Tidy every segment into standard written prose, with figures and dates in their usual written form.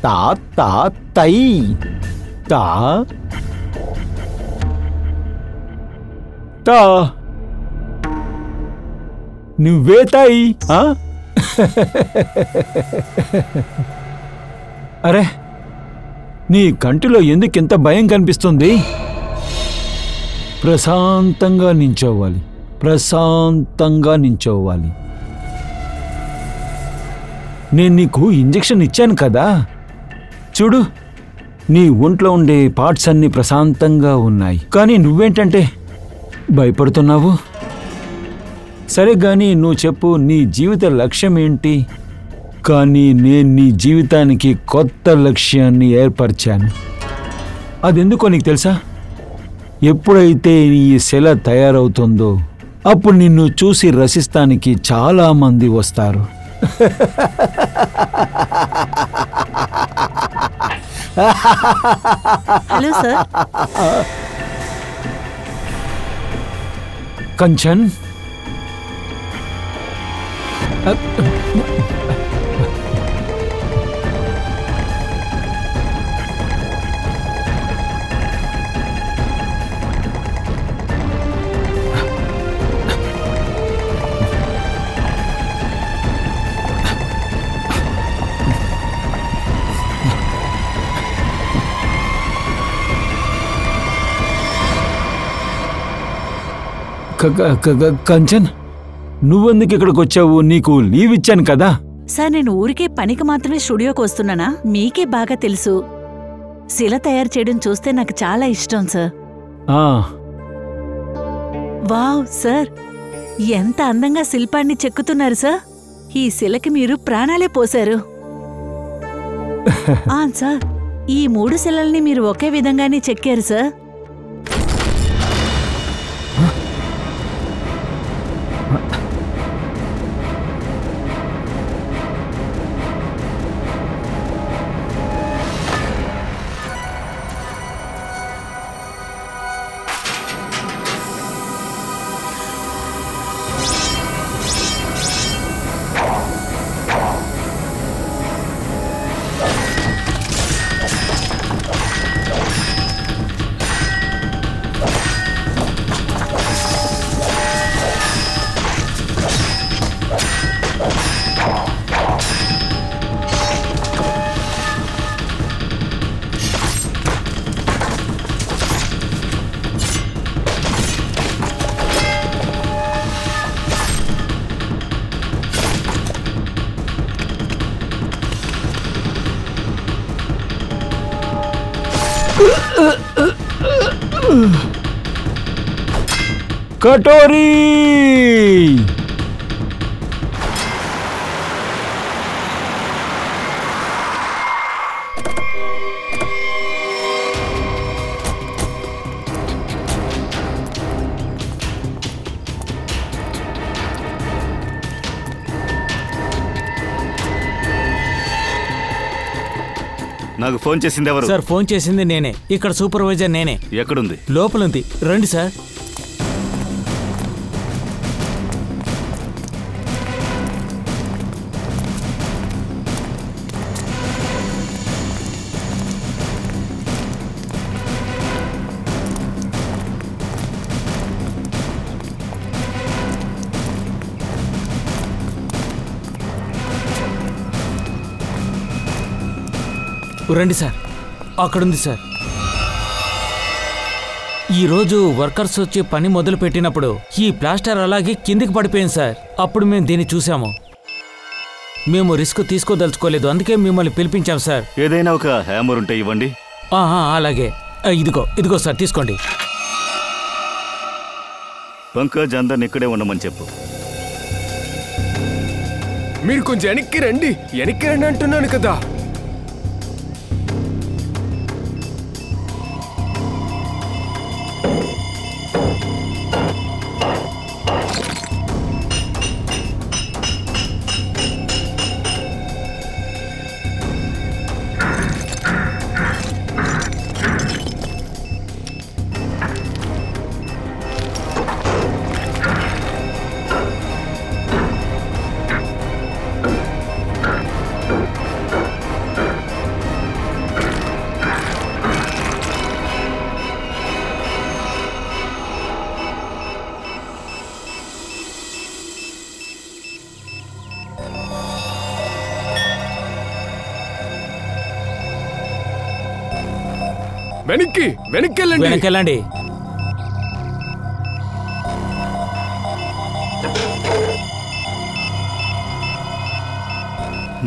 తా తా తై తా తా నువ్వే తై. అరే నీ కంటిలో ఎందుకింత భయం కనిపిస్తుంది? ప్రశాంతంగా నించోవాలి, ప్రశాంతంగా నించోవాలి. నేను నీకు ఇంజెక్షన్ ఇచ్చాను కదా, చూడు నీ ఒంట్లో ఉండే పార్ట్స్ అన్నీ ప్రశాంతంగా ఉన్నాయి. కానీ నువ్వేంటంటే భయపడుతున్నావు. సరే గాని నువ్వు చెప్పు, నీ జీవిత లక్ష్యం ఏంటి? కానీ నేను నీ జీవితానికి కొత్త లక్ష్యాన్ని ఏర్పరిచాను. అదెందుకో నీకు తెలుసా? ఎప్పుడైతే ఈ శిల తయారవుతుందో అప్పుడు నిన్ను చూసి రసిస్తానికి చాలా మంది వస్తారు. Hello sir. కంచన్, కంచన్ నువ్వెందుకు ఇక్కడికి వచ్చావు? నీకు లీవ్ ఇచ్చాను కదా. సార్ నేను ఊరికే పనికి మాత్రమే స్టూడియోకి వస్తున్నానా? మీకే బాగా తెలుసు, శిల తయారు చేయడం చూస్తే నాకు చాలా ఇష్టం సార్. వావ్ సార్, ఎంత అందంగా శిల్పాన్ని చెక్కుతున్నారు సార్. ఈ శిలకి మీరు ప్రాణాలే పోశారు. సార్ ఈ 3 శిలల్ని మీరు ఒకే విధంగానే చెక్కారు సార్. కటోరీ నాకు ఫోన్ చేసింది ఎవరు? సార్ ఫోన్ చేసింది నేనే. ఇక్కడ సూపర్వైజర్ నేనే. ఎక్కడుంది? లోపలుంది, రండి సార్. రండి సార్, అక్కడుంది సార్. ఈరోజు వర్కర్స్ వచ్చి పని మొదలు పెట్టినప్పుడు ఈ ప్లాస్టర్ అలాగే కిందికి పడిపోయింది సార్. అప్పుడు మేము దీన్ని చూసాము. మేము రిస్క్ తీసుకోదలుచుకోలేదు, అందుకే మిమ్మల్ని పిలిపించాం సార్. ఏదైనా ఒక హ్యామర్ ఉంటే ఇవ్వండి. అలాగే. ఇదిగో సార్, తీసుకోండి. పంకజ్ అందరిని ఇక్కడే ఉండమని చెప్పు. మీరు కొంచెం వెనక్కి రండి అంటున్నాను కదా. వెనక్కి వెనక్కెళ్ళండి. వెనకెళ్ళండి.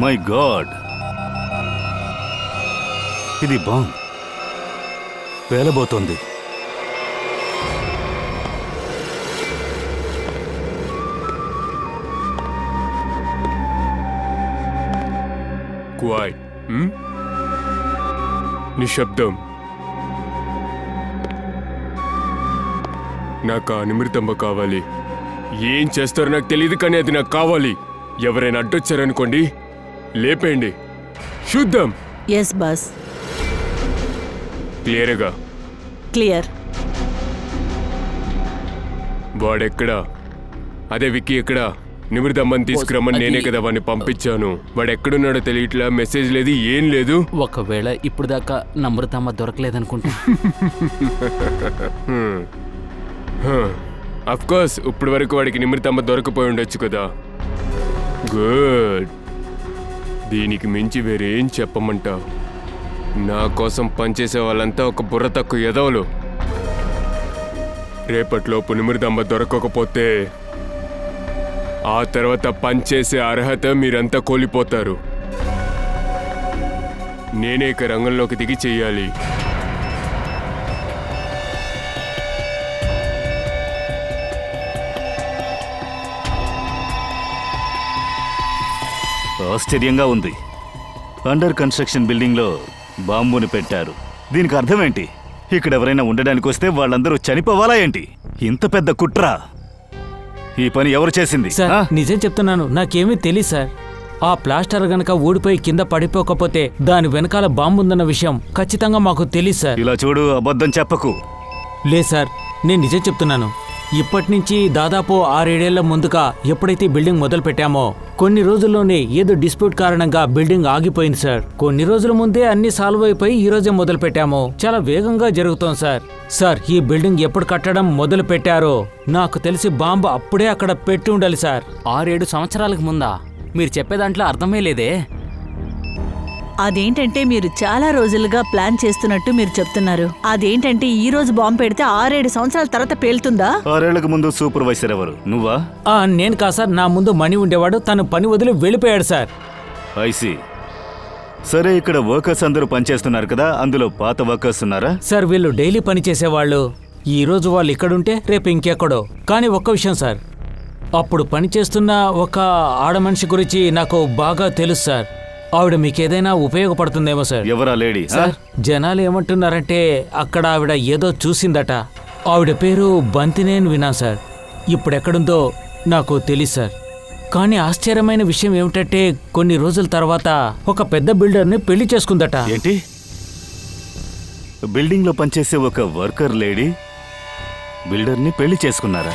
మై గాడ్, ఇది బాంబ్ పేలబోతోంది. క్వైట్. నిశ్శబ్దం. నాకు ఆ నిమిర్తంబ కావాలి. ఏం చేస్తారో నాకు తెలియదు, కానీ అది నాకు కావాలి. ఎవరైనా అడ్డొచ్చారనుకోండి, లేపేయండి. చూద్దాం. Yes boss. క్లియర్గా. క్లియర్. వాడెక్కడా? అదే విక్కీ ఎక్కడా? నిమిర్దమ్మని తీసుకురమ్మని నేనే కదా వాడిని పంపించాను. వాడు ఎక్కడున్నాడో తెలియట్లా, మెసేజ్ లేదు, ఏం లేదు. ఒకవేళ ఇప్పుడు దాకా నమ్రతమ్మ దొరకలేదనుకుంటా. అఫ్ కోర్స్ ఇప్పుడు వరకు వాడికి నిమిర్తమ్మ దొరకపోయి ఉండొచ్చు కదా. గుడ్. దీనికి మించి వేరేం చెప్పమంటావు? నా కోసం పనిచేసే వాళ్ళంతా ఒక బుర్ర తక్కువ ఎదవలు. రేపట్లోపు నిమిర్దమ్మ దొరకకపోతే ఆ తర్వాత పనిచేసే అర్హత మీరంతా కోల్పోతారు. నేనే ఇక రంగంలోకి దిగి చెయ్యాలి. ఆశ్చర్యంగా ఉంది. అండర్ కన్స్ట్రక్షన్ బిల్డింగ్లో బాంబుని పెట్టారు. దీనికి అర్థం ఏంటి? ఇక్కడ ఎవరైనా ఉండడానికి వస్తే వాళ్ళందరూ చనిపోవాలా ఏంటి? ఇంత పెద్ద కుట్ర. ఈ పని ఎవరు చేసింది? సార్ నిజం చెప్తున్నాను, నాకేమీ తెలియదు సార్. ఆ ప్లాస్టర్ గనక ఊడిపోయి కింద పడిపోకపోతే దాని వెనకాల బాంబు ఉందన్న విషయం ఖచ్చితంగా మాకు తెలియదు సార్. ఇలా చూడు, అబద్ధం చెప్పకు. లేదు సార్, నేను నిజం చెప్తున్నాను. ఇప్పటి నుంచి దాదాపు 6-7 ఏళ్ల ముందుగా ఎప్పుడైతే బిల్డింగ్ మొదలు పెట్టామో కొన్ని రోజుల్లోనే ఏదో డిస్ప్యూట్ కారణంగా బిల్డింగ్ ఆగిపోయింది సార్. కొన్ని రోజుల ముందే అన్ని సాల్వ్ అయిపోయి ఈ రోజే మొదలు పెట్టాము. చాలా వేగంగా జరుగుతోంది సార్. సార్ ఈ బిల్డింగ్ ఎప్పుడు కట్టడం మొదలు పెట్టారో నాకు తెలిసి బాంబు అప్పుడే అక్కడ పెట్టి ఉండాలి సార్. 6-7 సంవత్సరాలకు ముందా? మీరు చెప్పే దాంట్లో అర్థమే లేదే. అదేంటంటే మీరు చాలా రోజులుగా ప్లాన్ చేస్తున్నట్టు మీరు చెప్తున్నారు. అదేంటంటే ఈ రోజు బాంబు పెడితే 6-7 సంవత్సరాల తర్వాత పేలుతుందా? 6 ఏళ్లకు ముందు సూపర్వైజర్ ఎవరు? నువ్వా? నేను కాదు సార్, నా ముందు మణి ఉండేవాడు. తను పని వదిలి వెళ్ళిపోయాడు సార్. ఐసి. సరే, ఇక్కడ వర్కర్స్ అందరూ పనిచేస్తున్నారు కదా, అందులో పాత వర్కర్స్ ఉన్నారా? సార్ వీళ్ళు డైలీ పని చేసేవాళ్ళు. ఈ రోజు వాళ్ళు ఇక్కడుంటే రేపు ఇంకెక్కడో. కానీ ఒక్క విషయం సార్, అప్పుడు పనిచేస్తున్న ఒక ఆడ మనిషి గురించి నాకు బాగా తెలుసు సార్. ఆవిడ మీకేదైనా ఉపయోగపడుతుందేమో సార్. ఎవరా లేడీ? సార్ జనాలు ఏమంటున్నారంటే అక్కడ ఆవిడ ఏదో చూసిందట. ఆవిడ పేరు బంతినేని వినా సార్. ఇప్పుడెక్కడుందో నాకు తెలియదు సార్. కానీ ఆశ్చర్యమైన విషయం ఏమిటంటే కొన్ని రోజుల తర్వాత ఒక పెద్ద బిల్డర్ని పెళ్లి చేసుకుందట. ఏంటి? బిల్డింగ్లో పనిచేసే ఒక వర్కర్ లేడీ బిల్డర్ని పెళ్లి చేసుకున్నారా?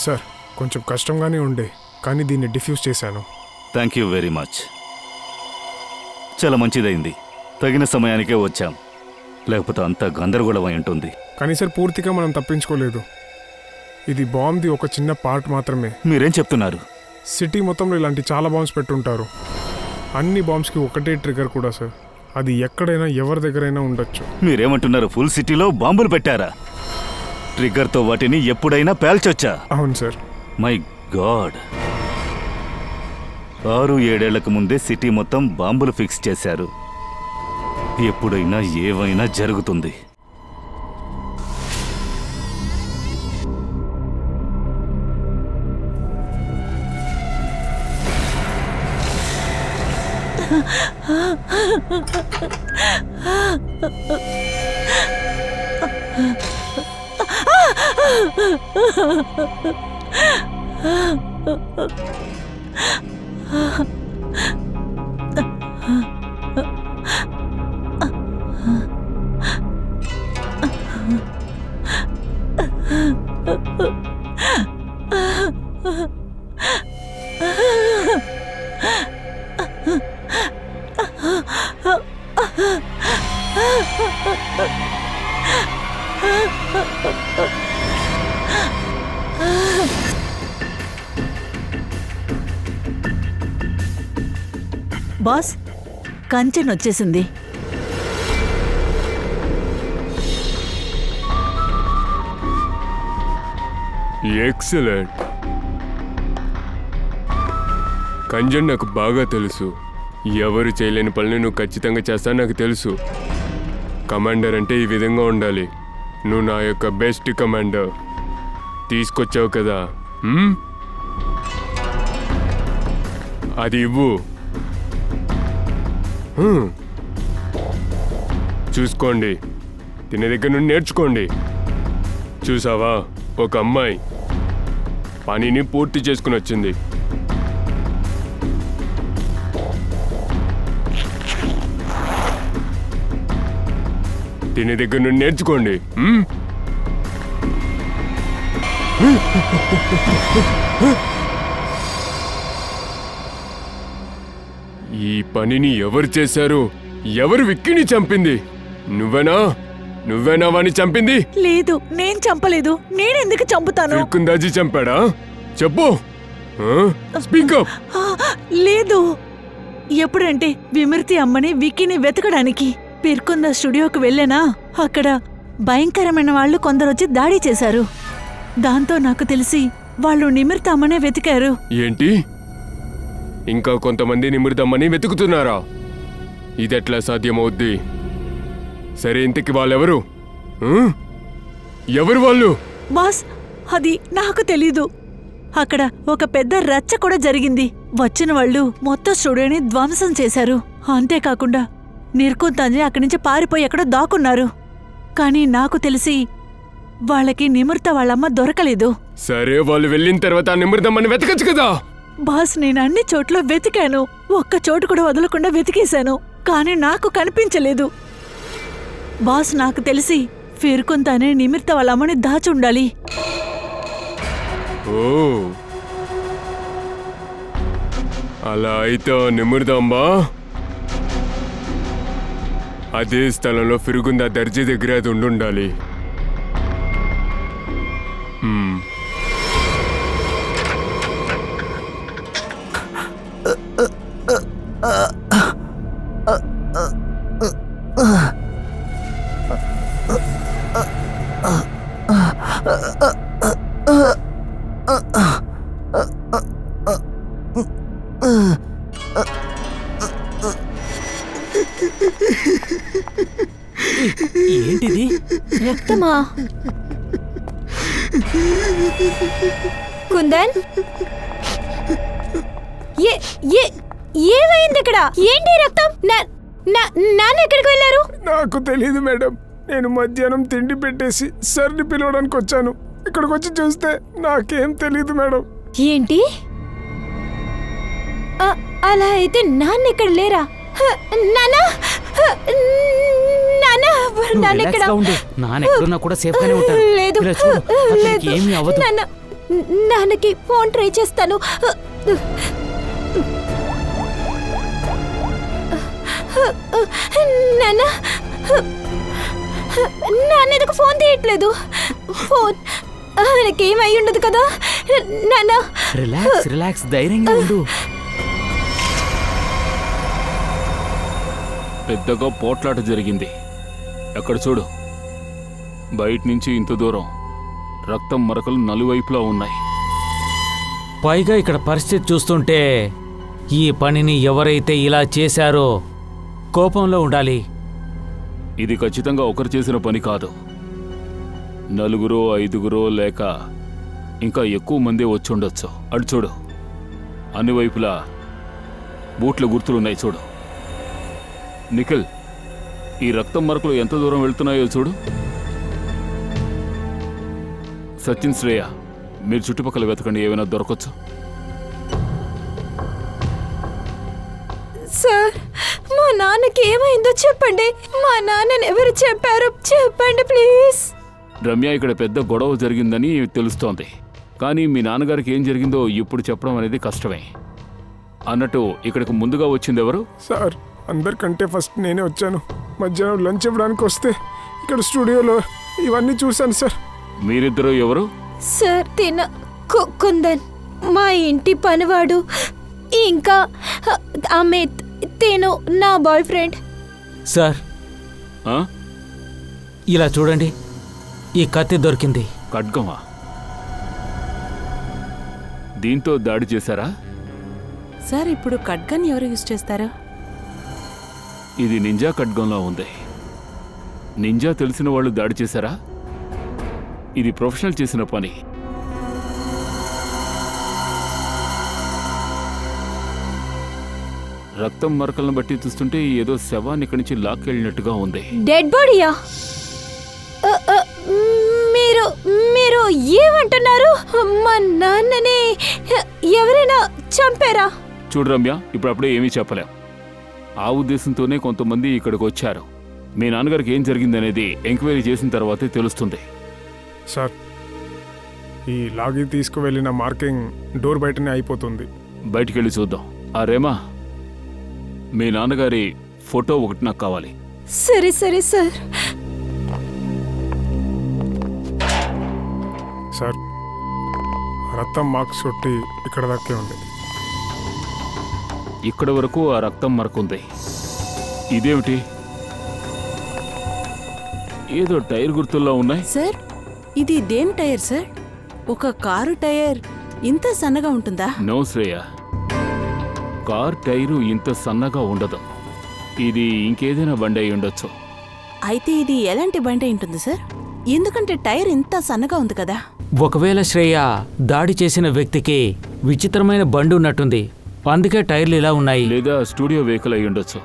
సార్ కొంచెం కష్టంగానే ఉండే, కానీ దీన్ని డిఫ్యూజ్ చేశాను. Thank you very much. చాలా మంచిదైంది. తగిన సమయానికే వచ్చాం, లేకపోతే అంతా గందరగోళం అయి ఉంటుంది. కానీ సార్ పూర్తిగా మనం తప్పించుకోలేదు. ఇది బాంబ్ది ఒక చిన్న పార్ట్ మాత్రమే. మీరేం చెప్తున్నారు? సిటీ మొత్తంలో ఇలాంటి చాలా బాంబ్స్ పెట్టుంటారు. అన్ని బాంబ్స్కి ఒకటే ట్రిగర్ కూడా సార్. అది ఎక్కడైనా ఎవరి దగ్గరైనా ఉండొచ్చు. మీరేమంటున్నారు? ఫుల్ సిటీలో బాంబులు పెట్టారా? ట్రిగ్గర్తో వాటిని ఎప్పుడైనా పేల్చొచ్చా? అవును సార్. My God. 6-7 ఏళ్లకు ముందే సిటీ మొత్తం బాంబులు ఫిక్స్ చేశారు. ఎప్పుడైనా ఏవైనా జరుగుతుంది. బాస్, కంచెన్ వచ్చేసింది. ఎక్సలెంట్. కంజన్ నాకు బాగా తెలుసు. ఎవరు చేయలేని పనులు నువ్వు ఖచ్చితంగా చేస్తా నాకు తెలుసు. కమాండర్ అంటే ఈ విధంగా ఉండాలి. నువ్వు నా యొక్క బెస్ట్ కమాండర్. తీసుకొచ్చావు కదా, అది ఇవ్వు. చూసుకోండి, తినే దగ్గర నుండి నేర్చుకోండి. చూసావా, ఒక అమ్మాయి పనిని పూర్తి చేసుకుని వచ్చింది. తినే దగ్గర నుండి నేర్చుకోండి. ఈ పనిని ఎవరు చేశారు? ఎవరు విక్కీని చంపింది? నువ్వేనా వాణ్ణి చంపింది? లేదు, నేను చంపలేదు. నేనెందుకు చంపుతాను? విక్కుందాజీ చంపాడా? చెప్పు. స్పీకప్. లేదు. ఎప్పుడంటే విమృతి అమ్మని విక్కీని వెతకడానికి పిర్కుందా స్టూడియోకి వెళ్ళానా, అక్కడ భయంకరమైన వాళ్ళు కొందరొచ్చి దాడి చేశారు. దాంతో నాకు తెలిసి వాళ్ళు నిమృత అమ్మనే వెతికారు. ఏంటి? ఇంకా కొంతమంది నిమృతమ్మని వెతుకుతున్నారా? ఇదెట్లా సాధ్యమవుద్ది? సరే, ఇంతకి వాళ్ళెవరు? ఎవరు వాళ్ళు? బాస్, అది నాకు తెలీదు. అక్కడ ఒక పెద్ద రచ్చ కూడా జరిగింది. వచ్చిన వాళ్ళు మొత్తం స్టూడియోని ధ్వంసం చేశారు. అంతేకాకుండా నిర్కుంతాంజీ అక్కడి నుంచి పారిపోయి ఎక్కడో దాక్కున్నారు. కానీ నాకు తెలిసి వాళ్ళకి నిమృత వాళ్ళమ్మ దొరకలేదు. సరే, వాళ్ళు వెళ్ళిన తర్వాత నిమృతమ్మని వెతకచ్చు కదా. బాస్, నేను అన్ని చోట్ల వెతికాను. ఒక్క చోటు కూడా వదలకుండా వెతికేశాను. కానీ నాకు కనిపించలేదు. బాస్, నాకు తెలిసి ఫిర్కుంతానే నిమిర్త వాళ్ళ అమ్మని దాచుండాలి. ఓ, అలా అయితే నిమృతమ్మా అదే స్థలంలో ఫిరుగుందా దర్జీ దగ్గర అది ఉండాలి. ఏంటిది? రక్తమా? కుందన్, ఏమైంది ఇక్కడ? ఏంటి రక్తం? నాన్న ఎక్కడికి వెళ్ళారు? నాకు తెలీదు మేడం. నేను మధ్యాహ్నం తిండి పెట్టేసి సర్ని పిలవడానికి వచ్చాను. ఇక్కడికి వచ్చి చూస్తే నాకేం తెలీదు మేడం. ఏంటి? అలా అయితే నాన్న ఇక్కడ లేరా? నాన్నకి ఫోన్ ట్రై చేస్తాను. నాన్న ఎందుకు ఫోన్ తీయట్లేదు? ఫోన్ ఆయనకేమై ఉండదు కదా. నాన్న, రిలాక్స్, ధైర్యంగా ఉండు. పెద్దగా పోట్లాట జరిగింది. అక్కడ చూడు, బయట నుంచి ఇంత దూరం రక్తం మరకలు నలువైపులా ఉన్నాయి. పైగా ఇక్కడ పరిస్థితి చూస్తుంటే ఈ పనిని ఎవరైతే ఇలా చేశారో కోపంలో ఉండాలి. ఇది ఖచ్చితంగా ఒకరు చేసిన పని కాదు. 4, 5 లేక ఇంకా ఎక్కువ మంది వచ్చి ఉండొచ్చు. అటు చూడు, అన్ని వైపులా బూట్ల గుర్తులున్నాయి. చూడు నిఖిల్, ఈ రక్తం మరకలు ఎంత దూరం వెళ్తున్నాయో చూడు. సచిన్, శ్రేయ, మీరు చుట్టుపక్కల వెతకండి, ఏమైనా దొరకచ్చు. సార్, మా నాన్నకి ఏమైందో చెప్పండి. మా నాన్నని ఎవరు చెప్పారు? చెప్పండి ప్లీజ్. రమ్య, ఇక్కడ పెద్ద గొడవ జరిగిందని తెలుస్తోంది. కానీ మీ నాన్నగారికి ఏం జరిగిందో ఇప్పుడు చెప్పడం అనేది కష్టమే. అన్నట్టు ఇక్కడికి ముందుగా వచ్చింది ఎవరు? సార్, అందరికంటే ఫస్ట్ నేనే వచ్చాను. మధ్యాహ్నం లంచ్ ఇవ్వడానికి వస్తే ఇక్కడ స్టూడియోలో ఇవన్నీ చూశాను సార్. మీరిద్దరూ ఎవరు? సార్, కుందన్ మా ఇంటి పనివాడు, ఇంకా అమిత్ తిను నా బాయ్ ఫ్రెండ్. సార్, ఇలా చూడండి, ఈ కత్తి దొరికింది. ఖడ్గమా? దీంతో దాడి చేశారా? సార్, ఇప్పుడు ఖడ్గన్ ఎవరు యూజ్ చేస్తారు? ఇది నింజా ఖడ్గంలా ఉంది. నింజా తెలిసిన వాళ్ళు దాడి చేశారా? ఇది ప్రొఫెషనల్ చేసిన పని. రక్తం మరకలను బట్టి చూస్తుంటే ఏదో శవాన్ని ఇక్కడి నుంచి లాక్కెళ్ళినట్టుగా ఉంది. డెడ్ బాడీయా? మీరు మీరు ఏమంటున్నారు? మా నాన్నని ఎవరైనా చంపారా? చూడు రమ్య, ఇప్పుడప్పుడే ఏమీ చెప్పలేం. ఆ ఉద్దేశంతోనే కొంతమంది ఇక్కడికి వచ్చారు. మీ నాన్నగారికి ఏం జరిగిందనేది ఎంక్వైరీ చేసిన తర్వాతే తెలుస్తుంది. సార్, ఈ లాగి తీసుకువెళ్ళిన మార్కింగ్ డోర్ బయటనే అయిపోతుంది. బయటికెళ్ళి చూద్దాం. ఆ రేమా, మీ నాన్నగారి ఫోటో ఒకటి నాకు కావాలి. సరే సరే సార్. సార్, రక్తం మార్క్స్ కొట్టి ఇక్కడ దాకే ఉంది. ఇక్కడ వరకు ఆ రక్తం మరకుంది. ఇదేమిటి? ఏదో టైర్ గుర్తుల్లో ఉన్నాయి. సార్, ఇది దేని టైర్ సార్? ఒక కారు టైర్ ఇంత సన్నగా ఉంటుందా? నో శ్రేయ, కార్ టైరు ఇంత సన్నగా ఉండదు. ఇది ఇంకేదైనా బండి అయి ఉండొచ్చు. అయితే ఇది ఎలాంటి బండి ఉంటుంది సార్? ఎందుకంటే టైర్ ఇంత సన్నగా ఉంది కదా. ఒకవేళ శ్రేయ దాడి చేసిన వ్యక్తికి విచిత్రమైన బండి ఉన్నట్టుంది, అందుకే టైర్లు ఇలా ఉన్నాయి. లేదా స్టూడియో వెహికల్ అయి ఉండొచ్చు.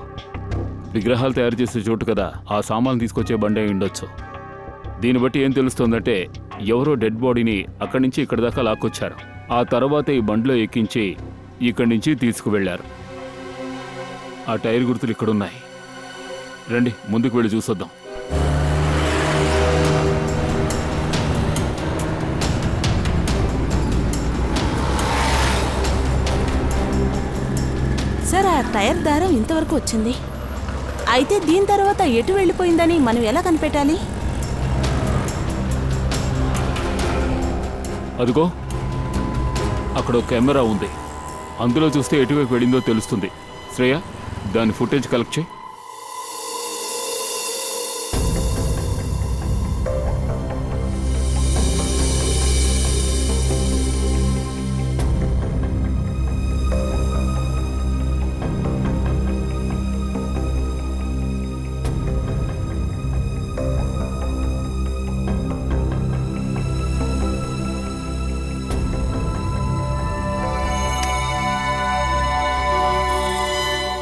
విగ్రహాలు తయారు చేసే చోటు కదా, ఆ సామాన్లు తీసుకొచ్చే బండి అయి ఉండొచ్చు. దీన్ని బట్టి ఏం తెలుస్తోందంటే ఎవరో డెడ్ బాడీని అక్కడి నుంచి ఇక్కడి దాకా లాక్కొచ్చారు. ఆ తర్వాత ఈ బండిలో ఎక్కించి ఇక్కడి నుంచి తీసుకువెళ్లారు. ఆ టైర్ గుర్తులు ఇక్కడున్నాయి. రండి, ముందుకు వెళ్ళి చూసొద్దాం. సార్, ఆ టైర్ దారం ఇంతవరకు వచ్చింది. అయితే దీని తర్వాత ఎటు వెళ్ళిపోయిందని మనం ఎలా కనిపెట్టాలి? అదిగో అక్కడ ఒక కెమెరా ఉంది. అందులో చూస్తే ఎటువైపు వెళ్ళిందో తెలుస్తుంది. శ్రేయ, దాని ఫుటేజ్ కలెక్ట్ చేయి.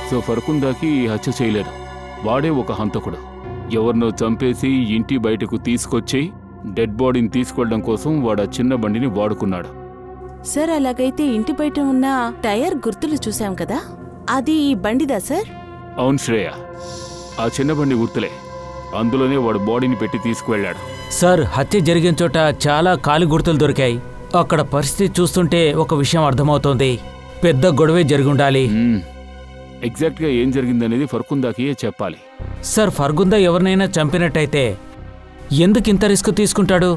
సో ఫర్కుందాకి ఈ హత్య చేయలేదు. వాడే ఒక హంతకుడు. ఎవరినో చంపేసి ఇంటి బయటకు తీసుకొచ్చి డెడ్ బాడీని తీసుకెళ్లడం కోసం వాడు చిన్న బండిని వాడుకున్నాడు. సార్, అలాగైతే ఇంటి బయట ఉన్న టైర్ గుర్తులు చూసాం కదా, అది ఈ బండిదా సార్? అవును శ్రేయ, ఆ చిన్న బండి గుర్తులే. అందులోనే వాడు బాడీని పెట్టి తీసుకువెళ్ళాడు. సార్, హత్య జరిగిన చోట చాలా కాలి గుర్తులు దొరికాయి. అక్కడ పరిస్థితి చూస్తుంటే ఒక విషయం అర్థమవుతోంది, పెద్ద గొడవే జరిగి ఉండాలి. ఎగ్జాక్ట్గా ఏం జరిగిందనేది ఫర్కుందాకి చెప్పాలి. సార్, ఫర్గుందా ఎవరినైనా చంపినట్టయితే ఎందుకు ఇంత రిస్క్ తీసుకుంటాడు?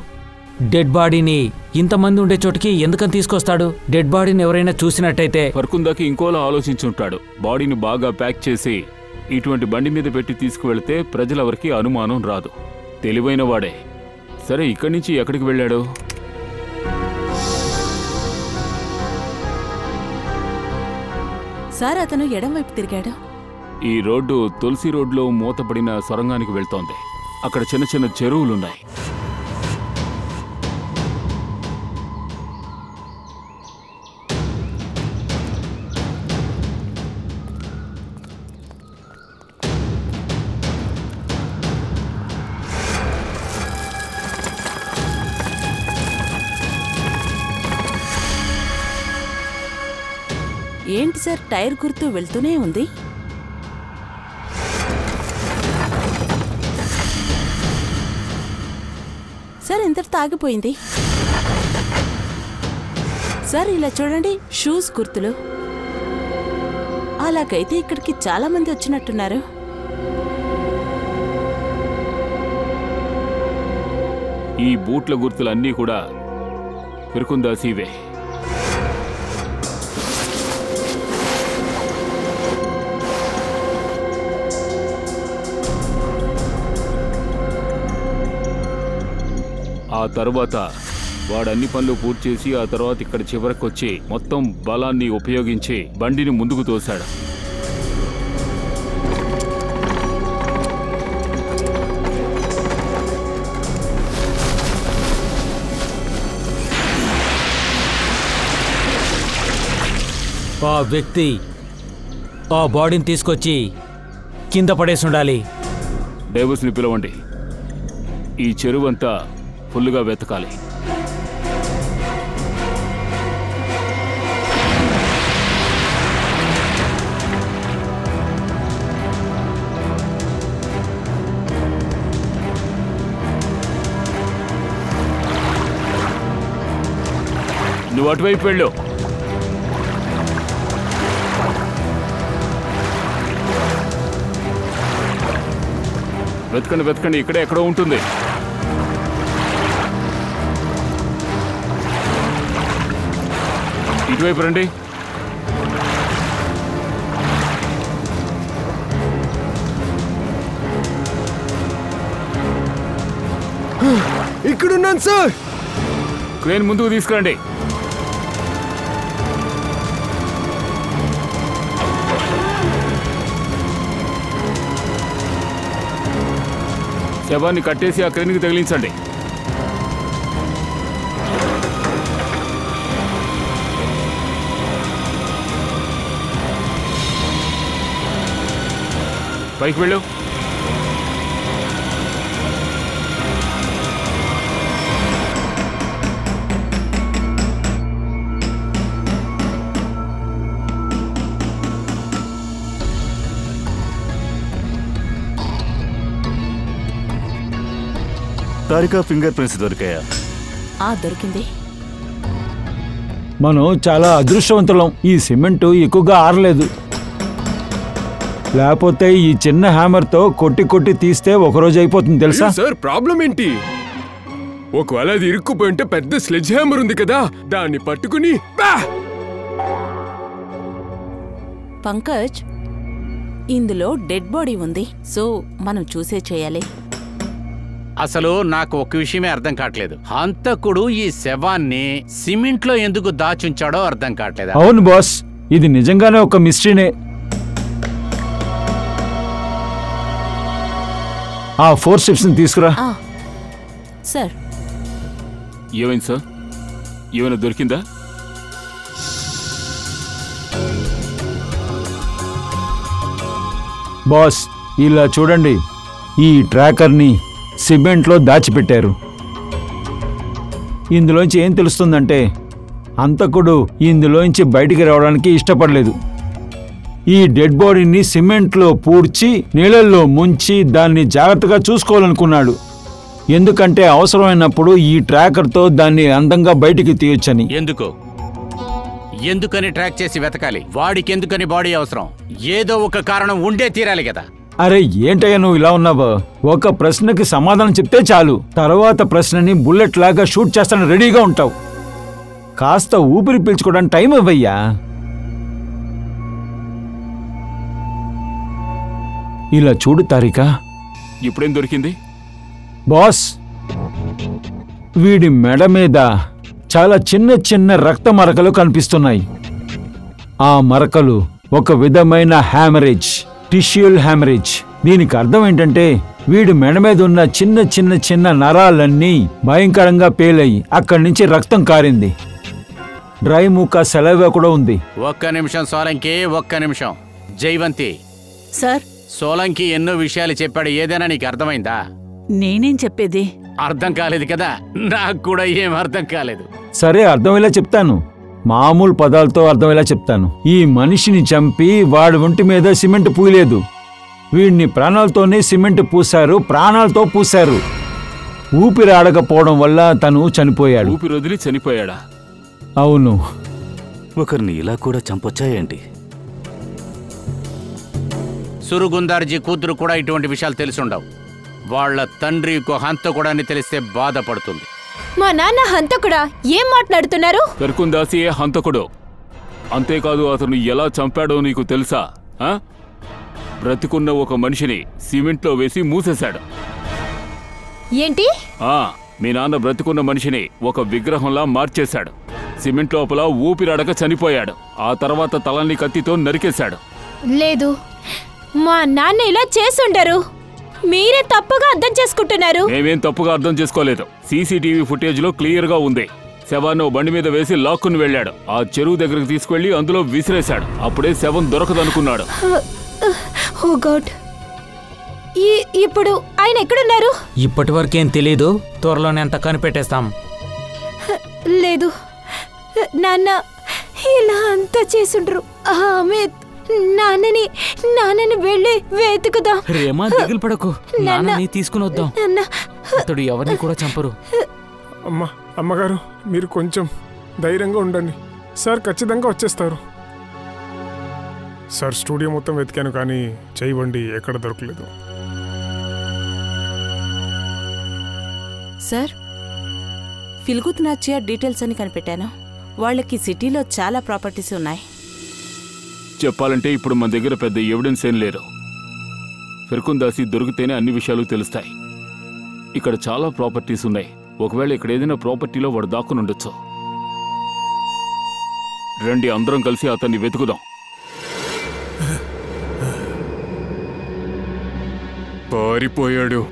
డెడ్ బాడీని ఇంతమంది ఉండే చోటికి ఎందుకని తీసుకొస్తాడు? డెడ్ బాడీని ఎవరైనా చూసినట్టయితే ఫర్కుందాకి ఇంకోలా ఆలోచించుంటాడు. బాడీని బాగా ప్యాక్ చేసి ఇటువంటి బండి మీద పెట్టి తీసుకువెళ్తే ప్రజలెవరికి అనుమానం రాదు. తెలివైన వాడే. సరే, ఇక్కడి నుంచి ఎక్కడికి వెళ్ళాడు? సార్, అతను ఎడం వైపు తిరిగాడు. ఈ రోడ్డు తులసి రోడ్లో మూతపడిన సొరంగానికి వెళ్తోంది. అక్కడ చిన్న చిన్న చెరువులున్నాయి. ఏంటి సార్, టైర్ గుర్తు వెళ్తూనే ఉంది. సార్, ఇంతటితో ఆగిపోయింది. సార్ ఇలా చూడండి, షూస్ గుర్తులు. అలాగైతే ఇక్కడికి చాలా మంది వచ్చినట్టున్నారు. ఈ బూట్ల గుర్తులన్నీ కూడా ఫిర్కుందాసీవే. ఆ తర్వాత వాడన్ని పనులు పూర్తి చేసి ఆ తర్వాత ఇక్కడ చివరకొచ్చి మొత్తం బలాన్ని ఉపయోగించి బండిని ముందుకు తోశాడు. ఆ వ్యక్తి ఆ బాడీని తీసుకొచ్చి కింద పడేసి ఉండాలి. డైవర్స్ని పిలవండి. ఈ చెరువంతా ఫుల్గా వెతకాలి. నువ్వు అటువైపు వెళ్ళు. వెతకండి వెతకండి, ఇక్కడే ఎక్కడో ఉంటుంది. ఇటువైపు రండి. ఇక్కడున్నాను సార్. క్రేన్ ముందుకు తీసుకురండి. శవాన్ని కట్టేసి ఆ క్రేన్కి తగిలించండి. పైకి వెళ్ళు. తారికా ఫింగర్ ప్రింట్స్ దొరికాయా? దొరికింది. మనం చాలా అదృష్టవంతులం. ఈ సిమెంటు ఎక్కువగా ఆరలేదు. లేకపోతే ఈ చిన్న హ్యామర్తో కొట్టి కొట్టి తీస్తే ఒకరోజు అయిపోతుంది తెలుసా? సార్ ప్రాబ్లం ఏంటి? ఒకవేళ అది ఇరుక్కుపోయి ఉంటే పెద్ద స్లెడ్జ్ హ్యామర్ ఉంది కదా, దాన్ని పట్టుకుని. పంకజ్, ఇందులో డెడ్ బాడీ ఉంది, సో మనం చూసే చేయాలి. అసలు నాకు ఒక విషయమే అర్థం కావట్లేదు. హంతకుడు ఈ శవాన్ని సిమెంట్లో ఎందుకు దాచుంచాడో అర్థం కావట్లేదు. అవును బాస్, ఇది నిజంగానే ఒక మిస్టరీనే. ఆ 4 స్టెప్స్ తీసుకురా. సార్ ఏమైంది సార్? ఏమైనా దొరికిందా? బాస్ ఇలా చూడండి, ఈ ట్రాకర్ని సిమెంట్లో దాచిపెట్టారు. ఇందులోంచి ఏం తెలుస్తుందంటే హంతకుడు ఇందులోంచి బయటికి రావడానికి ఇష్టపడలేదు. ఈ డెడ్ బాడీని సిమెంట్లో పూడ్చి నీళ్ళల్లో ముంచి దాన్ని జాగ్రత్తగా చూసుకోవాలనుకున్నాడు. ఎందుకంటే అవసరమైనప్పుడు ఈ ట్రాకర్తో దాన్ని అందంగా బయటికి తీయొచ్చని. ఎందుకని ట్రాక్ చేసి వెతకాలి? వాడికి ఎందుకని బాడీ అవసరం? ఏదో ఒక కారణం ఉండే తీరాలి కదా. అరే ఏంటయ్యా నువ్వు ఇలా ఉన్నావా? ఒక ప్రశ్నకి సమాధానం చెప్తే చాలు, తర్వాత ప్రశ్నని బుల్లెట్ లాగా షూట్ చేస్తాను రెడీగా ఉంటావు. కాస్త ఊపిరి పీల్చుకోవడానికి టైం ఇవ్వయ్యా. ఇలా చూడు తారికా. ఇప్పుడేం దొరికింది? బాస్, వీడి మెడ మీద చాలా చిన్న చిన్న రక్త మరకలు కనిపిస్తున్నాయి. ఆ మరకలు ఒక విధమైన హ్యామరేజ్, టిష్యూల్ హ్యామరేజ్. దీనికి అర్థం ఏంటంటే వీడి మెడ మీద ఉన్న చిన్న చిన్న చిన్న నరాలన్నీ భయంకరంగా పేలయి అక్కడి నుంచి రక్తం కారింది. డ్రై మూక సెలవు కూడా ఉంది. ఒక్క నిమిషం సోలంకి, ఒక్క నిమిషం. జైవంతి సార్, సోలంకి ఎన్నో విషయాలు చెప్పాడు, ఏదైనా నీకు అర్థమైందా? నేనేం చెప్పేది? అర్థం కాలేదు కదా, నాకు కూడా ఏం అర్థం కాలేదు. సరే అర్థమయ్యేలా చెప్తాను, మామూలు పదాలతో అర్థమయ్యేలా చెప్తాను. ఈ మనిషిని చంపి వాడి ఒంటి మీద సిమెంట్ పూయలేదు, వీడిని ప్రాణాలతోనే సిమెంట్ పూశారు, ప్రాణాలతో పూశారు. ఊపిరి ఆడకపోవడం వల్ల తను చనిపోయాడు. ఊపిరి వదిలి చనిపోయాడా? అవును. ఒకరిని ఇలా కూడా చంపొచ్చాయేంటి? సురుగుందార్జీ కూతురు కూడా ఇటువంటి విషయాలు తెలిసుండవు. వాళ్ళ తండ్రి హంతకుడని తెలిస్తే బాధపడుతుంది. మా నాన్న హంతకుడా? ఏం మాట్లాడుతున్నారు? పెర్కుందాసియే హంతకుడు. అంతేకాదు, అతను ఎలా చంపాడో నీకు తెలుసా? బ్రతికున్న ఒక మనిషిని సిమెంట్లో వేసి మూసేశాడు. ఏంటి? మీ నాన్న బ్రతికున్న మనిషిని ఒక విగ్రహంలా మార్చేశాడు. సిమెంట్ లోపల ఊపిరాడక చనిపోయాడు. ఆ తర్వాత తలని కత్తితో నరికేశాడు. లేదు, మా నాన్న ఇలా చేసుండరు. మీరే తప్పుగా అర్థం చేసుకుంటున్నారు. మేమేం తప్పుగా అర్థం చేసుకోలేదు. సీసీటీవీ ఫుటేజ్ లో క్లియర్ గా ఉంది. శవాన్ని బండి మీద వేసి లాక్కుని వెళ్ళాడు. ఆ చెరువు దగ్గరకు తీసుకువెళ్లి అందులో విసిరేశాడు. అప్పుడే శవం దొరకదనుకున్నాడు. ఓ గాడ్, ఇప్పుడు ఆయన ఎక్కడున్నారు? ఇప్పటి వరకేం తెలీదు. త్వరలోనే అంత కనిపెట్టేస్తాం. లేదు, నాన్న ఇలా అంతా చేసుండ్రు. నాన్నని వెళ్ళి వెతుకుదాం. రేమా, దిగులు పడకు. నాన్నని తీసుకుని వద్దాం. అతడు ఎవరిని కూడా చంపరు. అమ్మగారు, మీరు కొంచెం ధైర్యంగా ఉండండి. సార్ ఖచ్చితంగా వచ్చేస్తారు. సార్, స్టూడియో మొత్తం వెతికాను కానీ చేయబండి ఎక్కడ దొరకలేదు. సార్, ఫిల్గుత్ నాచియా డీటెయిల్స్ అని కనిపెట్టాను. వాళ్ళకి సిటీలో చాలా ప్రాపర్టీస్ ఉన్నాయి. చెప్పాలంటే ఇప్పుడు మన దగ్గర పెద్ద ఎవిడెన్స్ ఏం లేదు. ఫిర్కుందాసి దొరికితేనే అన్ని విషయాలు తెలుస్తాయి. ఇక్కడ చాలా ప్రాపర్టీస్ ఉన్నాయి. ఒకవేళ ఇక్కడ ఏదైనా ప్రాపర్టీలో వాడు దాక్కుని ఉండొచ్చు. రండి, అందరం కలిసి అతన్ని వెతుకుదాం. పారిపోయాడు.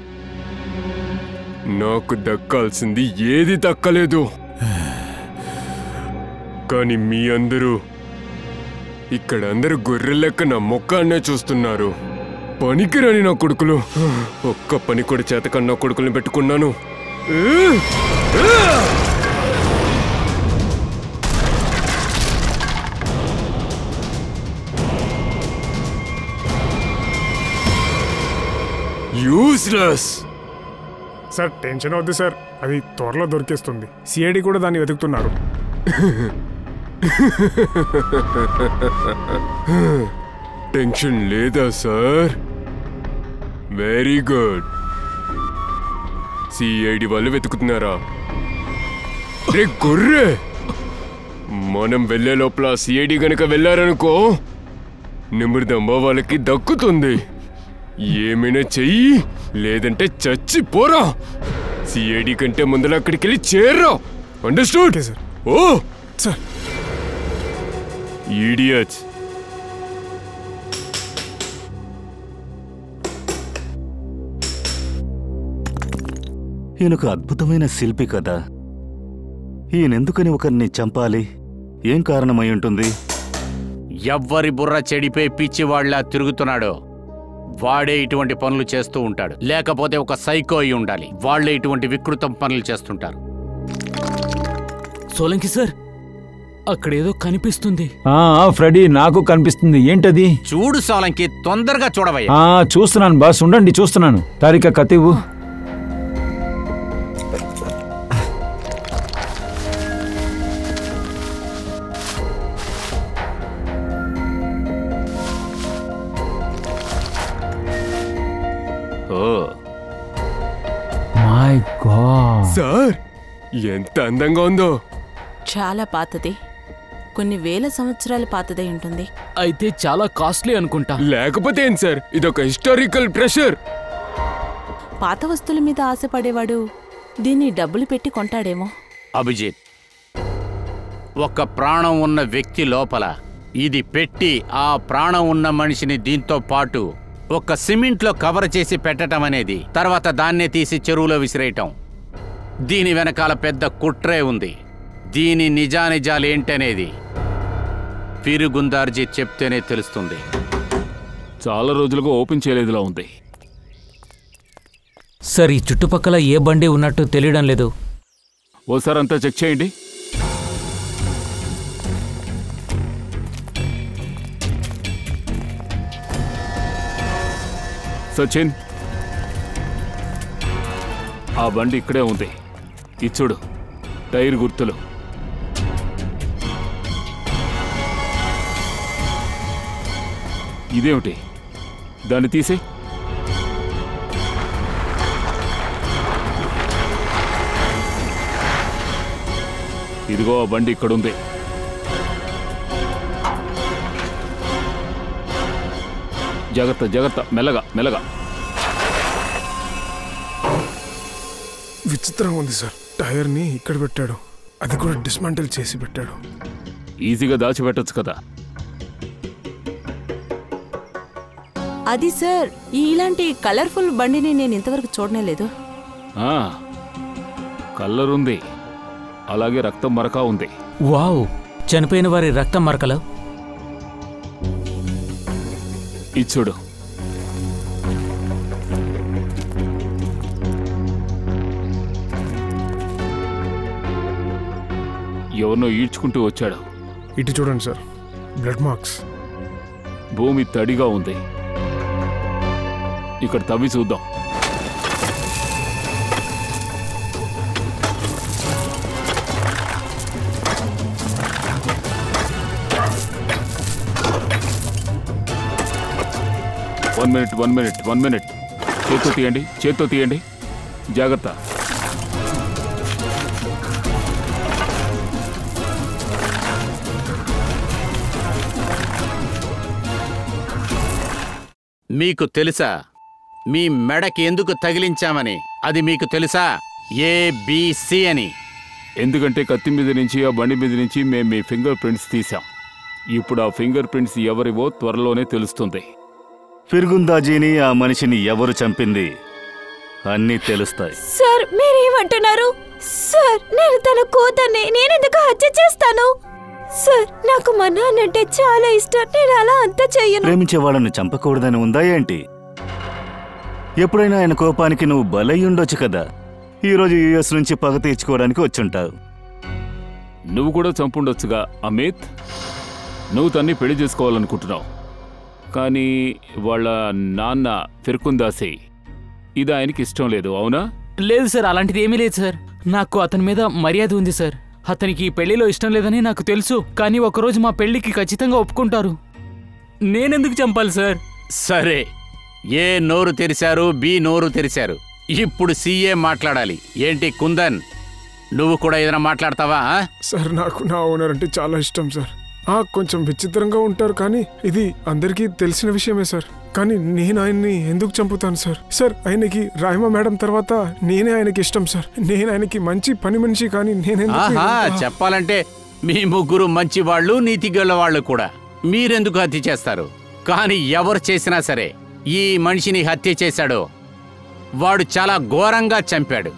నాకు దక్కాల్సింది ఏది దక్కలేదు. కానీ మీ అందరూ ఇక్కడ అందరూ గొర్రె లెక్క నా మొక్కాన్నే చూస్తున్నారు. పనికిరాని నా కొడుకులు. ఒక్క పని కూడా చేతకన్నా నా కొడుకుల్ని పెట్టుకున్నాను. యూస్లెస్. సార్, టెన్షన్ అవద్దు సార్, అది త్వరలో దొరికేస్తుంది. సిఐడి కూడా దాన్ని వెతుకుతున్నారు. టెన్షన్ లేదా సార్? Very good. సిఐడి వాళ్ళు వెతుకుతున్నారా? రే గొర్రె, మనం వెళ్లే లోపల సిఐడి గనక వెళ్ళారనుకో, నిమిర్దమ్మ వాళ్ళకి దక్కుతుంది. ఏమైనా చెయ్యి, లేదంటే చచ్చిపోరా. సిఐడి కంటే ముందర అక్కడికి వెళ్ళి చేర్రా. అండర్స్టూడ్? ఓ సార్. ఈడియట్స్. ఈయనకు అద్భుతమైన శిల్పి కదా. ఈయనెందుకని ఒకరిని చంపాలి? ఏం కారణమై ఉంటుంది? ఎవ్వరి బుర్ర చెడిపోయి పిచ్చివాళ్లా తిరుగుతున్నాడో వాడే ఇటువంటి పనులు చేస్తూ ఉంటాడు. లేకపోతే ఒక సైకో అయి ఉండాలి. వాళ్లే ఇటువంటి వికృతం పనులు చేస్తుంటారు. సోలంకి సార్, అక్కడేదో కనిపిస్తుంది. ఫ్రెడీ, నాకు కనిపిస్తుంది. ఏంటది? చూడు సోలంకి, తొందరగా చూడవయ్యా. చూస్తున్నాను బాస్, ఉండండి, చూస్తున్నాను. తారిక కతివు. మై గాడ్ సార్, ఎంత అందంగా ఉందో. చాలా పాతది, కొన్ని వేల సంవత్సరాల పాతదై ఉంటుంది. అయితే చాలా కాస్ట్లీ అనుకుంటా. లేకపోతే ఏం సార్, ఇదొక హిస్టారికల్ ట్రెషర్. పాత వస్తువుల మీద ఆశపడేవాడు దీన్ని డబ్బులు పెట్టి కొంటాడేమో. అభిజిత్, ఒక ప్రాణం ఉన్న వ్యక్తి లోపల ఇది పెట్టి ఆ ప్రాణం ఉన్న మనిషిని దీంతో పాటు ఒక సిమెంట్లో కవర్ చేసి పెట్టడం అనేది, తర్వాత దాన్నే తీసి చెరువులో విసిరేయటం, దీని వెనకాల పెద్ద కుట్రే ఉంది. దీని నిజానిజాలు ఏంటనేది ఫిరుగుందార్జీ చెప్తేనే తెలుస్తుంది. చాలా రోజులుగా ఓపెన్ చేయలేదులా ఉంది. సార్, ఈ చుట్టుపక్కల ఏ బండి ఉన్నట్టు తెలియడం లేదు. ఓసారి అంతా చెక్ చేయండి. సచిన్, ఆ బండి ఇక్కడే ఉంది. ఇచ్చుడు టైర్ గుర్తులు. ఇదేమిటి? దాన్ని తీసే. ఇదిగో ఆ బండి ఇక్కడుంది. జాగ్రత్త జాగ్రత్త, మెల్లగా మెల్లగా. విచిత్రంగా ఉంది సార్. టైర్ని ఇక్కడ పెట్టాడు, అది కూడా డిస్మాంటిల్ చేసి పెట్టాడు. ఈజీగా దాచిపెట్టచ్చు కదా. అది సార్, ఇలాంటి కలర్ఫుల్ బండిని నేను ఇంతవరకు చూడనే లేదు. కలర్ ఉంది, అలాగే రక్తం మరక ఉంది. వావ్, చనిపోయిన వారి రక్తం మరకలు. ఇది చూడు. ఎవరినో ఈడ్చుకుంటూ వచ్చాడు. ఇటు చూడండి సార్, బ్లడ్ మార్క్స్. భూమి తడిగా ఉంది. ఇక్కడ తవ్వి చూద్దాం. One minute. చేత్తో తీయండి. జాగ్రత్త. మీకు తెలుసా మీ మెడకి ఎందుకు తగిలించామని? అది మీకు తెలుసా? ABC అని. ఎందుకంటే కత్తి మీద నుంచి, ఆ బండి మీద నుంచి మేము మీ ఫింగర్ ప్రింట్స్ తీసాం. ఇప్పుడు ఆ ఫింగర్ ప్రింట్స్ ఎవరివో త్వరలోనే తెలుస్తుంది. ఫిర్గుందాజీని, ఆ మనిషిని ఎవరు చంపింది అన్నీ తెలుస్తాయి. సార్ మీరేమంటున్నారు? సార్ నేను తన కూతుర్ని నేనెందుకు హత్య చేస్తాను? సార్ నాకు మా నాన్నంటే చాలా ఇష్టం. నేను అలా అంతా చెయ్యను. ప్రేమించే వాళ్ళని చంపకూడదని ఉందా ఏంటి? ఎప్పుడైనా ఆయన కోపానికి నువ్వు బలయ్యుండొచ్చు కదా. ఈరోజు US నుంచి పగ తీర్చుకోవడానికి వచ్చుంటావు. నువ్వు కూడా చంపుండొచ్చుగా అమిత్. నువ్వు తన్ని పెళ్లి చేసుకోవాలనుకుంటున్నావు, కానీ వాళ్ళ నాన్న ఫిర్కుందాసి ఇది ఆయనకి ఇష్టం లేదు, అవునా? లేదు సార్, అలాంటిది ఏమీ లేదు సార్. నాకు అతని మీద మర్యాద ఉంది సార్. అతనికి పెళ్లిలో ఇష్టం లేదని నాకు తెలుసు, కానీ ఒకరోజు మా పెళ్లికి ఖచ్చితంగా ఒప్పుకుంటారు. నేనెందుకు చంపాలి సార్? సరే, ఏ నోరు తెరిచారు, బి నోరు తెరిచారు. ఇప్పుడు CA మాట్లాడాలి. ఏంటి కుందన్, నువ్వు కూడా ఏదైనా మాట్లాడతావా? సార్ నాకు నా ఓనర్ అంటే చాలా ఇష్టం సార్. కొంచెం విచిత్రంగా ఉంటారు, కానీ ఇది అందరికీ తెలిసిన విషయమే సార్. కానీ నేను ఆయన్ని ఎందుకు చంపుతాను సార్? సార్ ఆయనకి రాయమా మేడం తర్వాత నేనే ఆయనకి ఇష్టం సార్. నేను ఆయనకి మంచి పని మనిషి, కానీ చెప్పాలంటే మీ ముగ్గురు మంచి వాళ్ళు, నీతిగల వాళ్ళు కూడా. మీరెందుకు హత్య చేస్తారు? కానీ ఎవరు చేసినా సరే ఈ మనిషిని హత్య చేశాడో వాడు చాలా ఘోరంగా చంపాడు.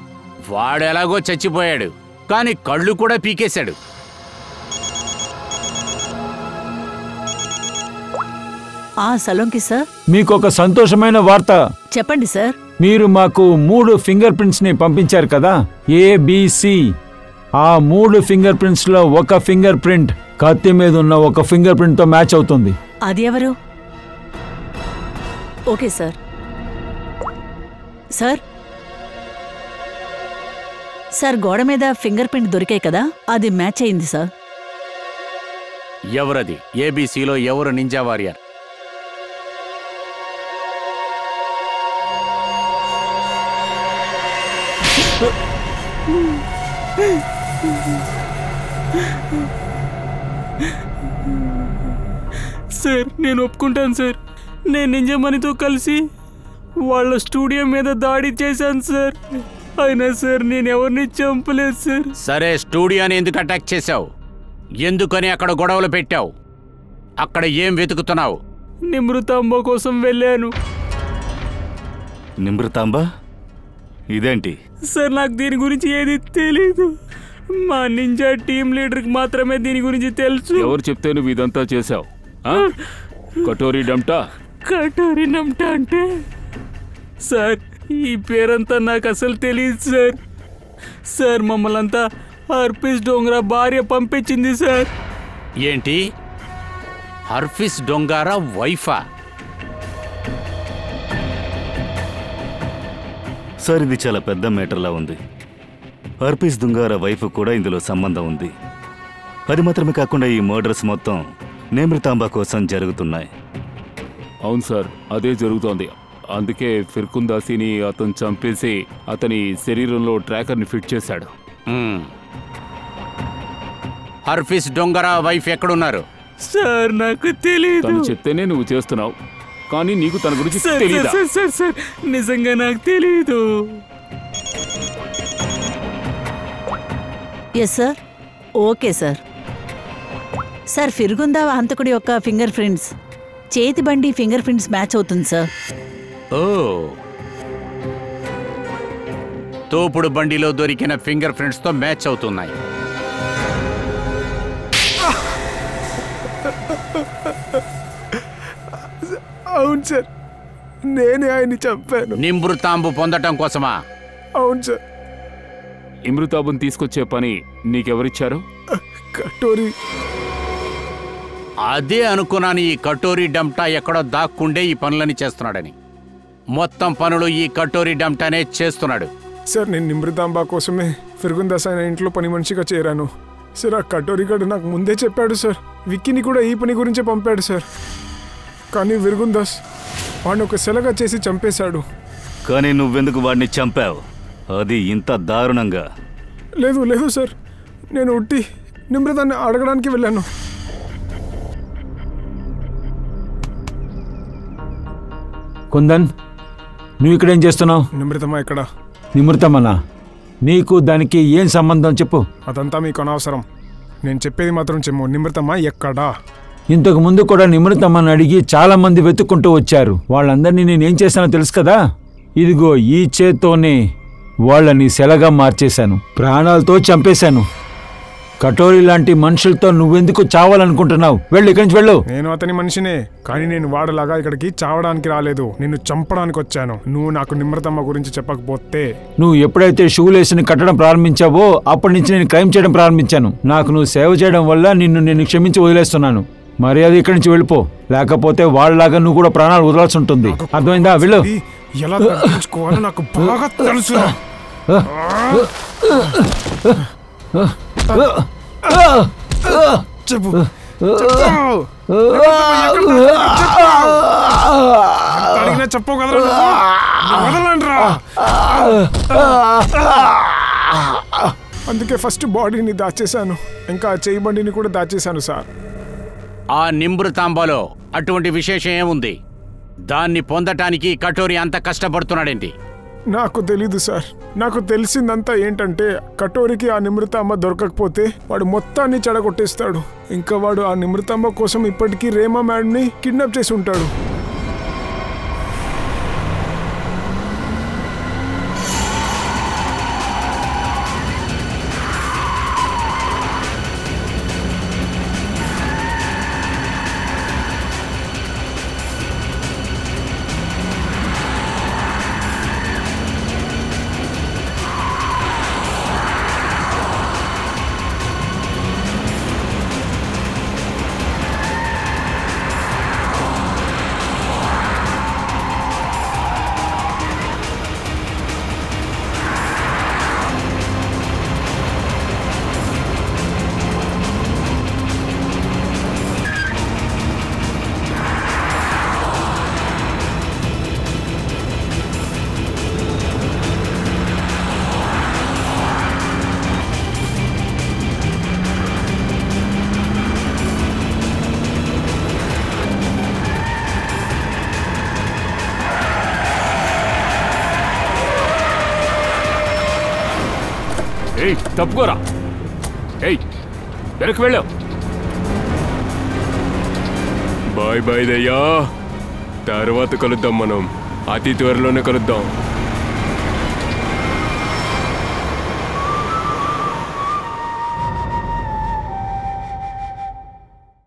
వాడు ఎలాగో చచ్చిపోయాడు, కానీ కళ్ళు కూడా పీకేశాడు. సలోంకి సార్, మీకు ఒక సంతోషమైన వార్త. చెప్పండి సార్. మీరు మాకు 3 ఫింగర్ ప్రింట్స్ ని పంపించారు కదా, ABC. ఆ 3 ఫింగర్ ప్రింట్స్ లో ఒక ఫింగర్ ప్రింట్ కత్తి మీద ఉన్న ఒక ఫింగర్ ప్రింట్ తో మ్యాచ్ అవుతుంది. అది ఎవరు? Okay sir. సార్ సార్ గోడ మీద ఫింగర్ ప్రింట్ దొరికాయి కదా, అది మ్యాచ్ అయింది సార్. ఎవరది? ABCలో ఎవరు నింజా వారియర్? సార్ నేను ఒప్పుకుంటాను సార్. నేను నింజమణితో కలిసి వాళ్ళ స్టూడియో మీద దాడి చేశాను సార్. అయినా సార్ నేను ఎవరిని చంపలేదు సార్. సరే, స్టూడియోని ఎందుకు అటాక్ చేశావు? ఎందుకని అక్కడ గొడవలు పెట్టావు? అక్కడ ఏం వెతుకుతున్నావు? నిమృతాంబ కోసం వెళ్ళాను. నిమృతాంబ? ఇదేంటి సార్? నాకు దీని గురించి ఏది తెలీదు. మా నింజా టీం లీడర్కి మాత్రమే దీని గురించి తెలుసు. ఎవరు చెప్తే నువ్వు ఇదంతా చేశావు? కటోరీ డమ్టా? కటోరీ డమ్టా అంటే సార్ ఈ పేరంతా నాకు అసలు తెలియదు సార్. సార్ మమ్మల్ని అంతా హర్ఫీస్ డోంగరా భార్య పంపించింది సార్. ఏంటి? హర్ఫీస్ డొంగారా వైఫా? సార్ ఇది చాలా పెద్ద మేటర్లా ఉంది. హర్ఫీస్ దుంగారా వైఫ్ కూడా ఇందులో సంబంధం ఉంది. అది మాత్రమే కాకుండా ఈ మర్డర్స్ మొత్తం నిమృతాంబ కోసం జరుగుతున్నాయి. అవును సార్, అదే జరుగుతోంది. అందుకే ఫిర్కుందాసిని అతను చంపేసి అతని శరీరంలో ట్రాకర్ని ఫిట్ చేశాడు. హర్ఫీస్ డొంగరా వైఫ్ ఎక్కడున్నారు? సార్ నాకు తెలియదు. తను చెప్తేనే నువ్వు చేస్తున్నావు, కానీ నీకు తన గురించి తెలియదా? సార్ నిజంగా నాకు తెలియదు. Yes sir. Okay sir. Sir ఫిర్గుందా హంతకుడి యొక్క ఫింగర్ ప్రింట్స్ చేతి బండి ఫింగర్ ప్రింట్స్ మ్యాచ్ అవుతుంది సార్. ఓ, తోపుడు బండిలో దొరికిన ఫింగర్ ప్రింట్స్ తో మ్యాచ్ అవుతున్నాయి. అవును సార్, నేనే ఆయన్ని చంపాను. నిమృతాంబు పొందటం కోసమా? అవును సార్. ఇమృతాబుని తీసుకొచ్చే పని నీకెవరిచ్చారు? కటోరి. అదే అనుకున్నాను, ఈ కటోరీ డంటా ఎక్కడో దాక్కుండే ఈ పనులని చేస్తున్నాడని. మొత్తం పనులు ఈ కటోరీ డంటానే చేస్తున్నాడు. సార్ నేను నిమృతాంబా కోసమే ఫిర్గుందాస్ ఆయన ఇంట్లో పని మనిషిగా చేరాను సార్. ఆ కటోరీ గడు నాకు ముందే చెప్పాడు సార్. విక్కీని కూడా ఈ పని గురించే పంపాడు సార్. కానీ ఫిర్గుందాస్ వాడిని ఒక సెలగా చేసి చంపేశాడు. కానీ నువ్వెందుకు వాడిని చంపావు? అది ఇంత దారుణంగా? లేదు సార్, నేను ఉట్టి నిమృతాన్ని అడగడానికి వెళ్ళాను. కుందన్, నువ్వు ఇక్కడేం చేస్తున్నావు? నిమృతమా ఎక్కడ? నిమృతమనా? నీకు దానికి ఏం సంబంధం చెప్పు. అదంతా మీకు అనవసరం. నేను చెప్పేది మాత్రం చెమ్ము. నిమృతమా ఎక్కడా? ఇంతకు ముందు కూడా నిమృతమ్మని అడిగి చాలా మంది వెతుక్కుంటూ వచ్చారు. వాళ్ళందరినీ నేనేం చేశానో తెలుసు కదా. ఇదిగో ఈ చేత్తోనే వాళ్ళని సెలగా మార్చేశాను, ప్రాణాలతో చంపేశాను. కటోరీ లాంటి మనుషులతో నువ్వెందుకు చావాలనుకుంటున్నావు? వెళ్ళు, ఇక్కడి నుంచి వెళ్ళు. నేను అతని మనిషినే, కానీ నేను వాడలాగా ఇక్కడికి చావడానికి రాలేదు. నిన్ను చంపడానికి వచ్చాను. నువ్వు నాకు నిమృతమ్మ గురించి చెప్పకపోతే. నువ్వు ఎప్పుడైతే షూలేసుని కట్టడం ప్రారంభించావో అప్పటి నుంచి నేను క్రైమ్ చేయడం ప్రారంభించాను. నాకు నువ్వు సేవ చేయడం వల్ల నేను క్షమించి వదిలేస్తున్నాను. మర్యాద ఇక్కడి నుంచి వెళ్ళిపో, లేకపోతే వాళ్ళలాగా నువ్వు కూడా ప్రాణాలు వదలాల్సి ఉంటుంది. అర్థమైందా? వెళ్ళు. ఎలా తగ్గించుకోవాలో నాకు బాగా తెలుసు. చెప్పు. చెప్పు కదా, వదలండ్రా. అందుకే ఫస్ట్ బాడీని దాచేశాను, ఇంకా చేయి బండిని కూడా దాచేశాను సార్. ఆ నిమృతాంబలో అటువంటి విశేషం ఏముంది? దాన్ని పొందటానికి కటోరీ అంత కష్టపడుతున్నాడేంటి? నాకు తెలీదు సార్. నాకు తెలిసిందంతా ఏంటంటే కటోరికి ఆ నిమృతాంబ దొరకకపోతే వాడు మొత్తాన్ని చెడగొట్టేస్తాడు. ఇంకా వాడు ఆ నిమృతాంబ కోసం ఇప్పటికీ రేమా మ్యాడ్ని కిడ్నాప్ చేసి ఉంటాడు. తప్పుకోరా. వెనక్కి వెళ్ళావు. బాయ్ బాయ్ దయ్యా, తర్వాత కలుద్దాం. మనం అతి త్వరలోనే కలుద్దాం.